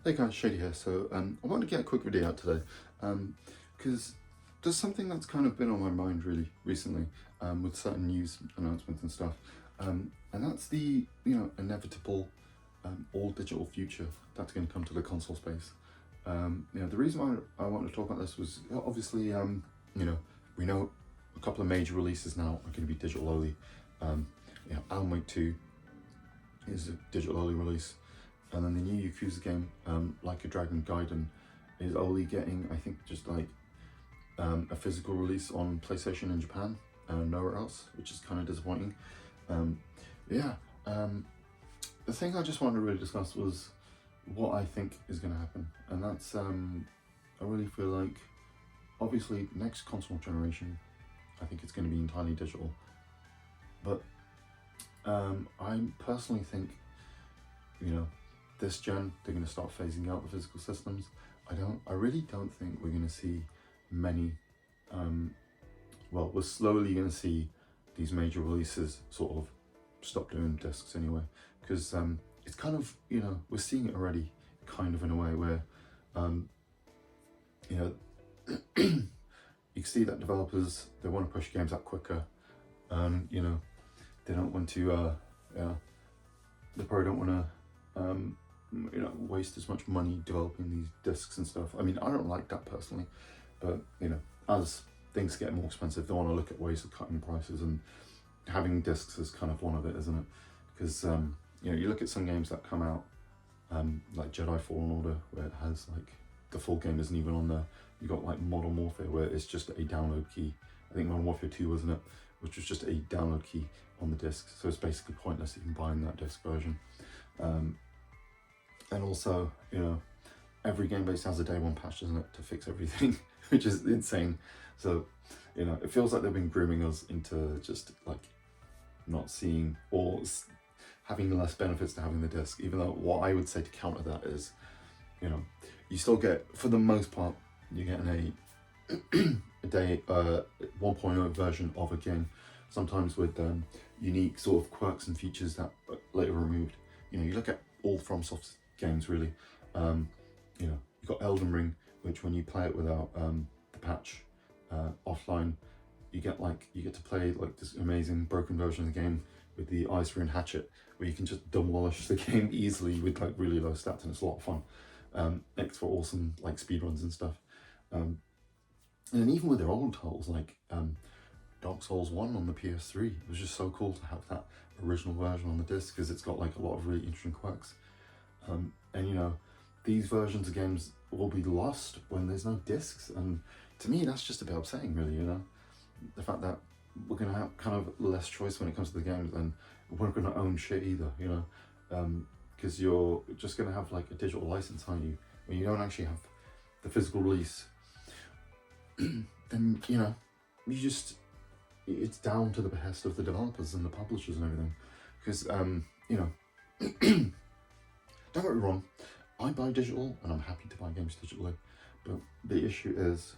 Hey guys, Shady here. So I wanted to get a quick video out today because there's something that's kind of been on my mind really recently with certain news announcements and stuff, and that's the inevitable all digital future that's going to come to the console space. The reason why I wanted to talk about this was obviously we know a couple of major releases now are going to be digital only. Alan Wake 2 is a digital only release. And then the new Yakuza game, Like a Dragon Gaiden, is only getting, I think, just like a physical release on PlayStation in Japan and nowhere else, which is kind of disappointing. The thing I just wanted to really discuss was what I think is going to happen, and that's I really feel like, obviously, next console generation, I think it's going to be entirely digital, but I personally think, this gen, they're going to start phasing out the physical systems. I really don't think we're going to see many, we're slowly going to see these major releases sort of stop doing discs anyway, because it's kind of, we're seeing it already, kind of in a way where, you can see that developers, they want to push games out quicker, they don't want to, they probably don't want to, waste as much money developing these discs and stuff. I mean, I don't like that personally, but as things get more expensive, they want to look at ways of cutting prices, and having discs is kind of one of it, isn't it? Because you look at some games that come out, like Jedi Fallen Order, where it has like the full game isn't even on there. You got like Modern Warfare, where it's just a download key. I think Modern Warfare 2, wasn't it? Which was just a download key on the disc, so it's basically pointless even buying that disc version. And also, every game base has a day one patch, doesn't it, to fix everything, which is insane. So, it feels like they've been grooming us into just like not seeing or having less benefits to having the disc, even though what I would say to counter that is, you still get, for the most part, you're getting a day 1.0 version of a game, sometimes with unique sort of quirks and features that are later removed. You look at all FromSoft's games really, you've got Elden Ring, which when you play it without the patch offline, you get to play like this amazing broken version of the game with the Ice Rune Hatchet, where you can just demolish the game easily with like really low stats, and it's a lot of fun. Makes for awesome like speedruns and stuff. And then even with their old titles like Dark Souls 1 on the PS3, it was just so cool to have that original version on the disc, because it's got like a lot of really interesting quirks. And these versions of games will be lost when there's no discs, and to me that's just a bit upsetting really, the fact that we're going to have kind of less choice when it comes to the games, and we're not going to own shit either, because you're just going to have like a digital license, aren't you, when you don't actually have the physical release. Then it's down to the behest of the developers and the publishers and everything, because don't get me wrong, I buy digital and I'm happy to buy games digitally, but the issue is,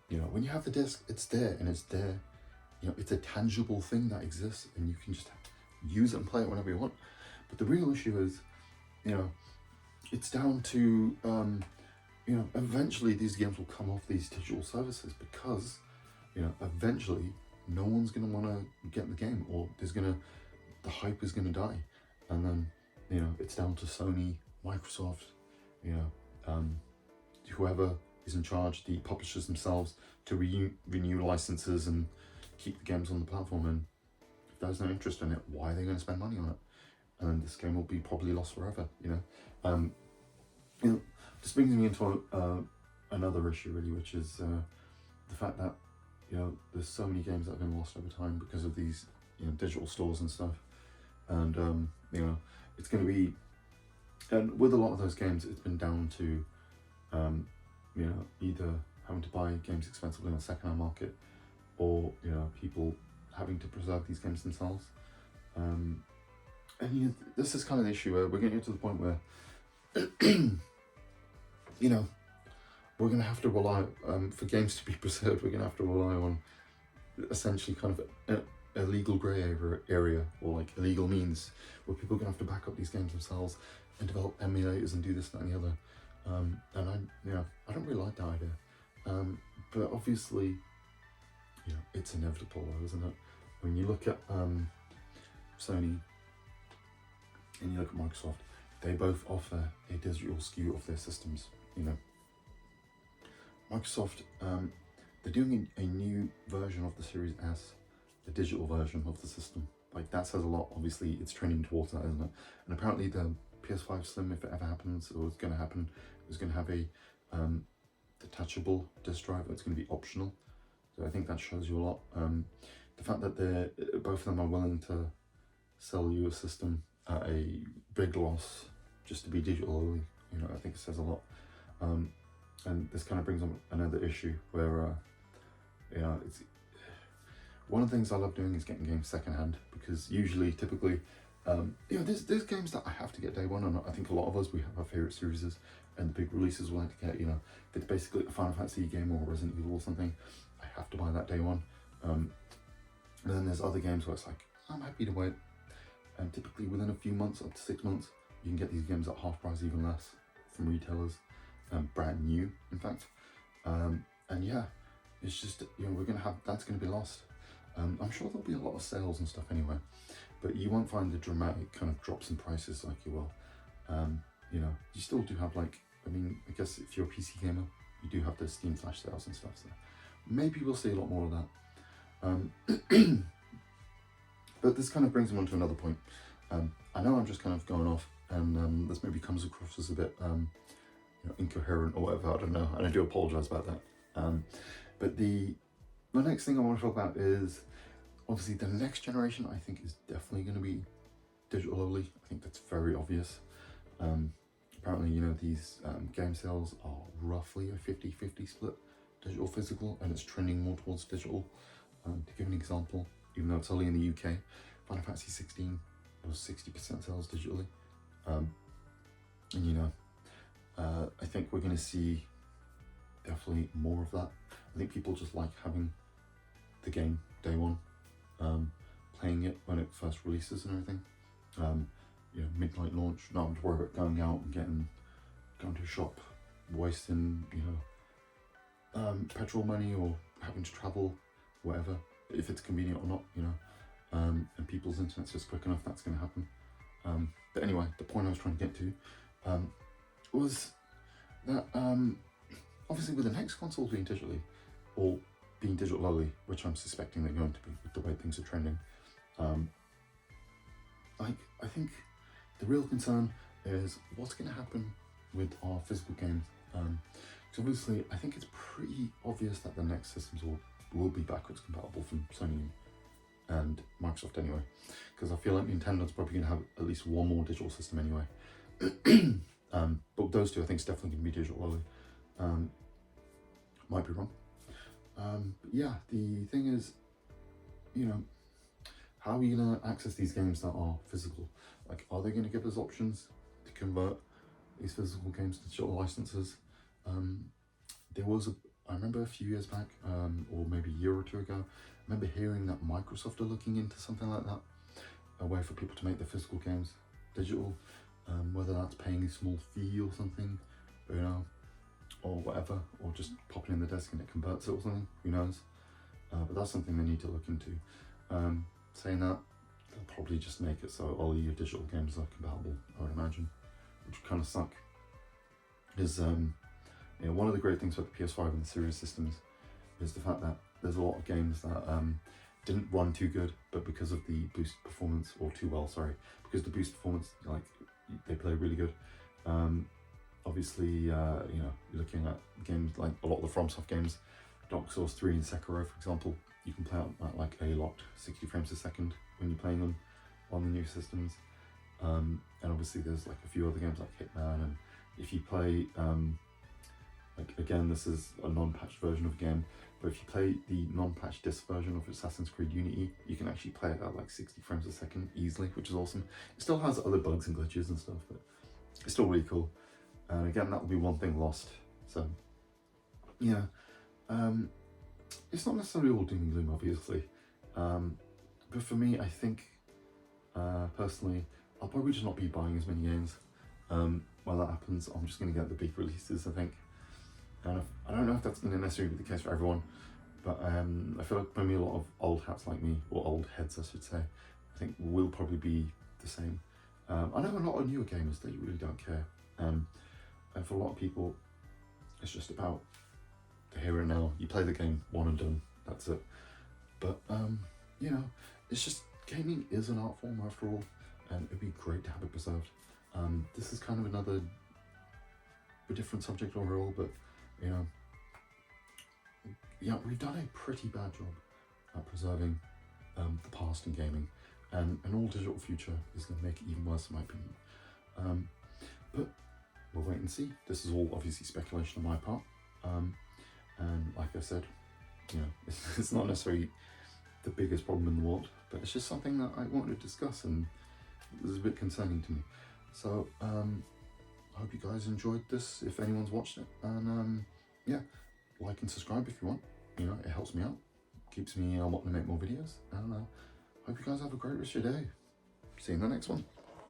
when you have the disc, it's there, and it's there, it's a tangible thing that exists, and you can just use it and play it whenever you want. But the real issue is, it's down to, eventually these games will come off these digital services, because, eventually no one's going to want to get the game, or the hype is going to die. And then, it's down to Sony, Microsoft, whoever is in charge, the publishers themselves, to renew licenses and keep the games on the platform. And if there's no interest in it, why are they going to spend money on it? And then this game will be probably lost forever, This brings me into another issue really, which is the fact that, there's so many games that have been lost over time because of these, digital stores and stuff. And, it's going to be, and with a lot of those games, it's been down to, either having to buy games expensively on the second-hand market, or, people having to preserve these games themselves. And this is kind of the issue where we're getting to the point where, we're going to have to rely, for games to be preserved, we're going to have to rely on essentially kind of a legal grey area, or like illegal means, where people are going to have to back up these games themselves and develop emulators and do this, that, and the other. And I don't really like that idea. But obviously, it's inevitable, though, isn't it? When you look at Sony and you look at Microsoft, they both offer a digital SKU of their systems. Microsoft, they're doing a new version of the Series S, a digital version of the system. Like, that says a lot. Obviously, it's trending towards that, isn't it? And apparently the PS5 Slim, if it ever happens, or it's going to happen, is going to have a detachable disk drive. It's going to be optional. So I think that shows you a lot. The fact that both of them are willing to sell you a system at a big loss just to be digital only, I think it says a lot. And this kind of brings on another issue where, it's one of the things I love doing is getting games secondhand, because typically, there's games that I have to get day one, and I think a lot of us, we have our favourite series, and the big releases we like to get, if it's basically a Final Fantasy game or Resident Evil or something, I have to buy that day one. And then there's other games where it's like, I'm happy to wait, and typically within a few months, up to 6 months, you can get these games at half price, even less, from retailers, brand new, in fact. And yeah, it's just, that's going to be lost. I'm sure there'll be a lot of sales and stuff anyway, but you won't find the dramatic kind of drops in prices like you will. You still do have, I guess if you're a PC gamer, you do have the Steam flash sales and stuff, so maybe we'll see a lot more of that. But this kind of brings me on to another point. I know I'm just kind of going off, and this maybe comes across as a bit incoherent or whatever, I don't know, and I do apologise about that. But the next thing I want to talk about is, obviously, the next generation, I think, is definitely going to be digital only. I think that's very obvious. Apparently, these game sales are roughly a 50-50 split, digital physical, and it's trending more towards digital. To give an example, even though it's only in the UK, Final Fantasy 16 was 60% sales digitally. I think we're going to see definitely more of that. I think people just like having the game day one, playing it when it first releases and everything. Midnight launch, not having to worry about going out and going to a shop, wasting petrol money or having to travel, whatever, if it's convenient or not, and people's internet's just quick enough, that's going to happen. But anyway, the point I was trying to get to was that obviously with the next consoles being digitally, or being digital only, which I'm suspecting they're going to be with the way things are trending, I think the real concern is what's going to happen with our physical games. So obviously, I think it's pretty obvious that the next systems will be backwards compatible from Sony and Microsoft anyway, because I feel like Nintendo's probably going to have at least one more digital system anyway. But those two, I think, is definitely going to be digital only. Might be wrong. But yeah, the thing is, how are we going to access these games that are physical? Like, are they going to give us options to convert these physical games to digital licenses? I remember a few years back, or maybe a year or two ago, I remember hearing that Microsoft are looking into something like that, a way for people to make their physical games digital, whether that's paying a small fee or something, or whatever, or just popping in the desk and it converts it or something, who knows. But that's something they need to look into. Saying that, they'll probably just make it so all your digital games are compatible, I would imagine, which would kind of suck. Is one of the great things about the PS5 and the Series systems is the fact that there's a lot of games that didn't run too good, but because of the boost performance, or too well, sorry, because the boost performance, they play really good. Obviously, you're looking at games like a lot of the FromSoft games, Dark Souls 3 and Sekiro, for example. You can play at a locked 60 frames a second when you're playing them on the new systems. And obviously there's a few other games like Hitman, and if you play, again, this is a non-patched version of the game, but if you play the non-patched disc version of Assassin's Creed Unity, you can actually play it at 60 frames a second easily, which is awesome. It still has other bugs and glitches and stuff, but it's still really cool. And again, that will be one thing lost. So, yeah, it's not necessarily all doom and gloom, obviously. But for me, I think, personally, I'll probably just not be buying as many games. When that happens, I'm just going to get the big releases, I think. And I don't know if that's going to necessarily be the case for everyone, but I feel like maybe a lot of old hats like me, or old heads I should say, I think will probably be the same. I know a lot of newer gamers, they really don't care. And for a lot of people, it's just about the here and now. You play the game, one and done, that's it. But, you know, it's just, gaming is an art form after all, and it'd be great to have it preserved. This is kind of a different subject overall, but, you know, yeah, we've done a pretty bad job at preserving the past in gaming, and an all digital future is going to make it even worse in my opinion. But we'll wait and see. This is all obviously speculation on my part, and like I said, you know, it's not necessarily the biggest problem in the world, but it's just something that I wanted to discuss, and it was a bit concerning to me. So I hope you guys enjoyed this, if anyone's watched it, and yeah, like and subscribe if you want. You know, it helps me out, keeps me wanting to make more videos, and hope you guys have a great rest of your day. See you in the next one.